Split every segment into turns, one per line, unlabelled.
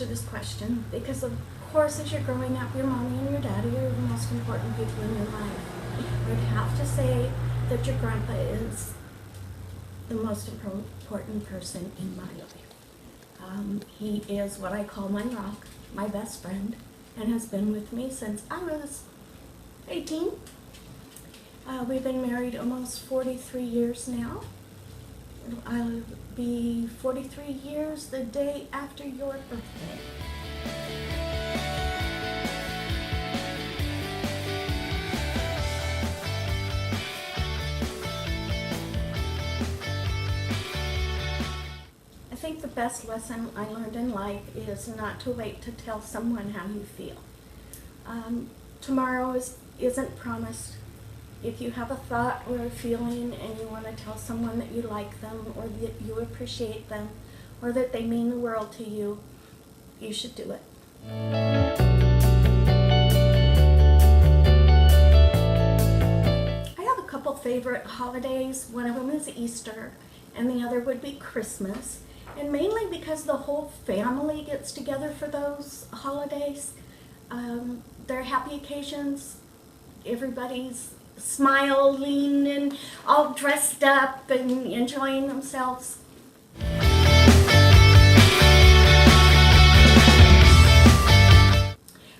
answer this question because, of course, as you're growing up, your mommy and your daddy are the most important people in your life. I would have to say that your grandpa is the most important person in my life. He is what I call my rock, my best friend, and has been with me since I was 18. We've been married almost 43 years now. I'll be 43 years the day after your birthday. I think the best lesson I learned in life is not to wait to tell someone how you feel. Tomorrow isn't promised. If you have a thought or a feeling and you want to tell someone that you like them or that you appreciate them or that they mean the world to you, you should do it. I have a couple favorite holidays. One of them is Easter and the other would be Christmas. And mainly because the whole family gets together for those holidays. They're happy occasions. Everybody's smiling and all dressed up and enjoying themselves.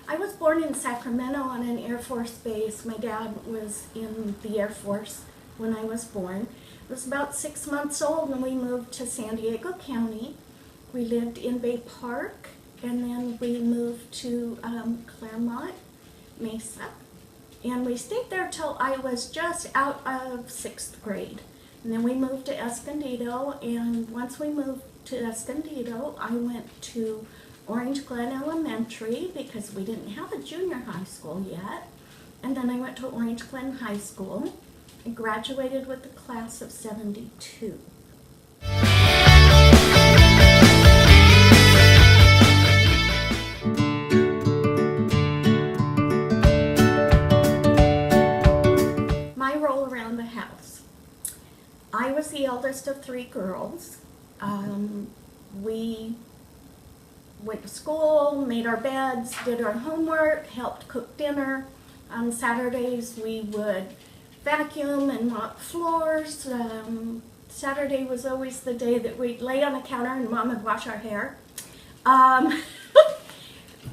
I was born in Sacramento on an Air Force base. My dad was in the Air Force when I was born. I was about 6 months old when we moved to San Diego County. We lived in Bay Park and then we moved to Claremont Mesa. And we stayed there till I was just out of 6th grade. And then we moved to Escondido, and once we moved to Escondido, I went to Orange Glen Elementary because we didn't have a junior high school yet. And then I went to Orange Glen High School and graduated with the class of '72. I was the eldest of 3 girls. We went to school, made our beds, did our homework, helped cook dinner. On Saturdays we would vacuum and mop floors. Saturday was always the day that we'd lay on the counter and Mom would wash our hair.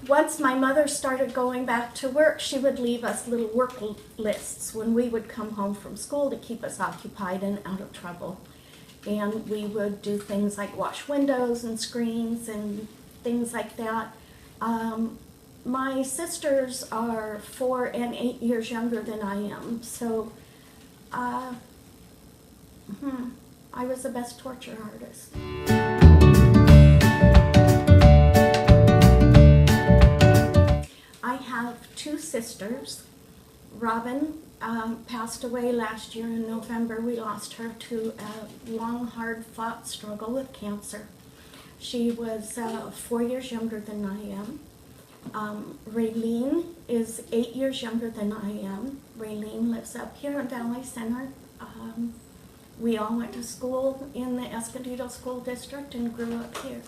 Once my mother started going back to work, she would leave us little work lists when we would come home from school to keep us occupied and out of trouble. And we would do things like wash windows and screens and things like that. My sisters are 4 and 8 years younger than I am, so I was the best torture artist. I have 2 sisters. Robin passed away last year in November. We lost her to a long, hard-fought struggle with cancer. She was 4 years younger than I am. Raylene is 8 years younger than I am. Raylene lives up here in Valley Center. We all went to school in the Escondido School District and grew up here.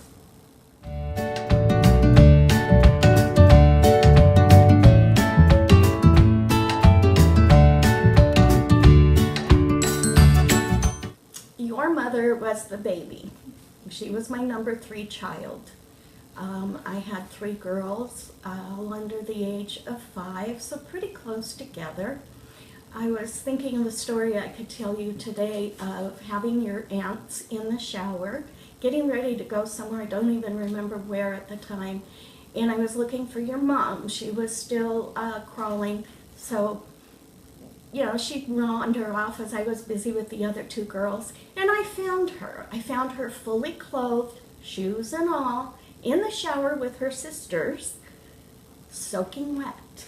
Your mother was the baby. She was my number 3 child. I had 3 girls, all under the age of 5, so pretty close together. I was thinking of a story I could tell you today of having your aunts in the shower, getting ready to go somewhere, I don't even remember where at the time, and I was looking for your mom. She was still crawling, so you know, she'd wander off as I was busy with the other 2 girls, and I found her. I found her fully clothed, shoes and all, in the shower with her sisters, soaking wet.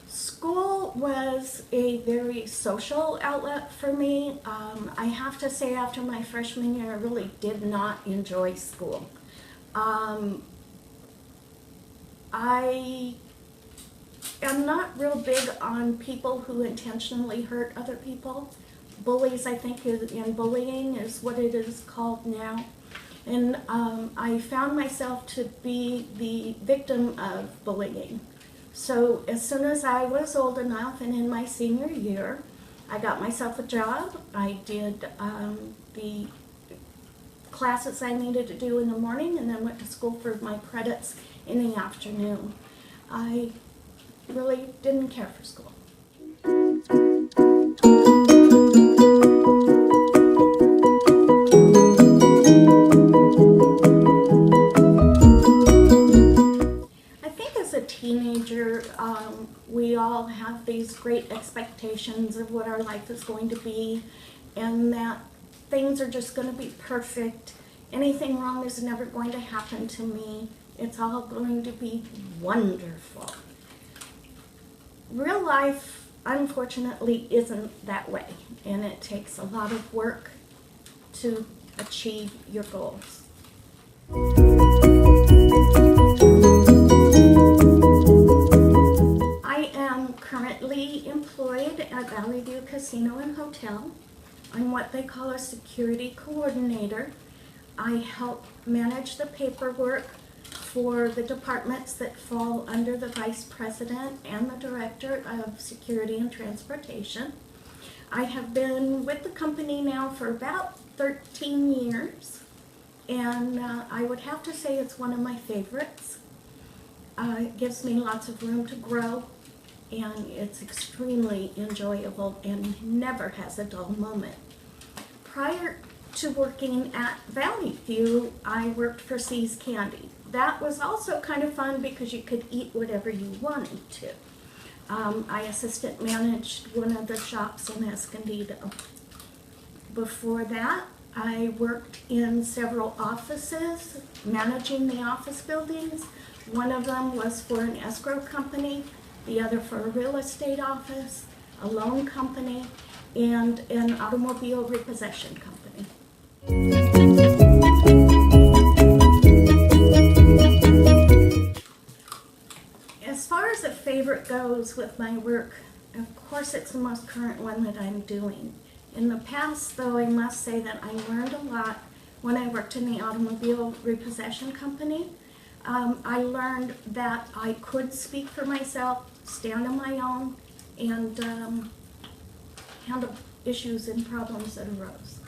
School was a very social outlet for me. I have to say after my freshman year, I really did not enjoy school. I am not real big on people who intentionally hurt other people. Bullies, I think, in bullying is what it is called now. And I found myself to be the victim of bullying. So as soon as I was old enough and in my senior year, I got myself a job. I did the classes I needed to do in the morning and then went to school for my credits in the afternoon. I really didn't care for school. I think as a teenager, we all have these great expectations of what our life is going to be, and that things are just going to be perfect. Anything wrong is never going to happen to me. It's all going to be wonderful. Real life, unfortunately, isn't that way, and it takes a lot of work to achieve your goals. I am currently employed at Valley View Casino and Hotel. I'm what they call a security coordinator. I help manage the paperwork for the departments that fall under the vice president and the director of security and transportation. I have been with the company now for about 13 years, and I would have to say it's one of my favorites. It gives me lots of room to grow, and it's extremely enjoyable and never has a dull moment. Prior to working at Valley View, I worked for See's Candy. That was also kind of fun because you could eat whatever you wanted to. I assistant managed one of the shops in Escondido. Before that, I worked in several offices, managing the office buildings. One of them was for an escrow company, the other for a real estate office, a loan company, and an automobile repossession company. As far as a favorite goes with my work, of course it's the most current one that I'm doing. In the past, though, I must say that I learned a lot when I worked in the automobile repossession company. I learned that I could speak for myself, stand on my own, and handle issues and problems that arose.